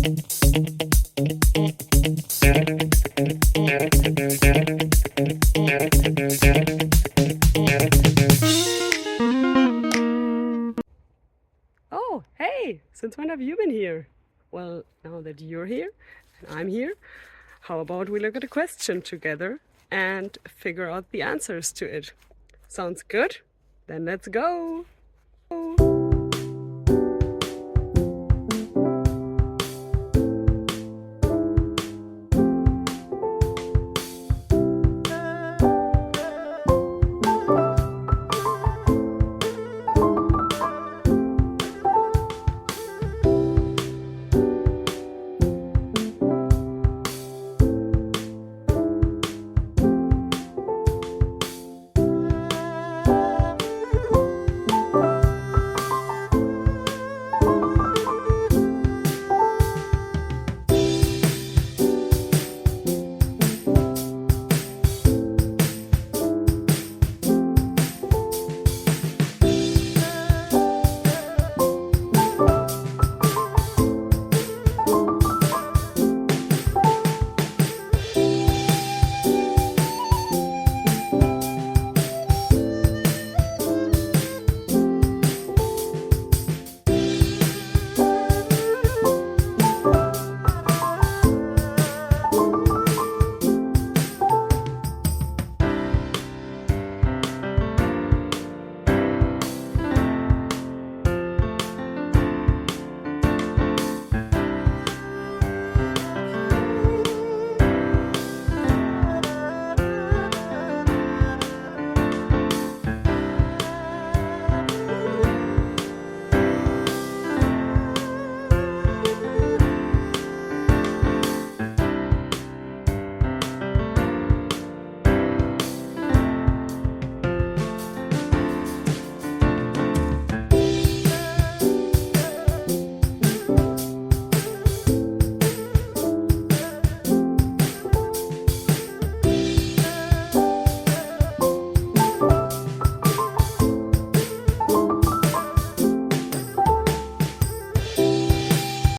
Oh, hey, since when have you been here? Well, now that you're here and I'm here, how about we look at a question together and figure out the answers to it? Sounds good? Then let's go!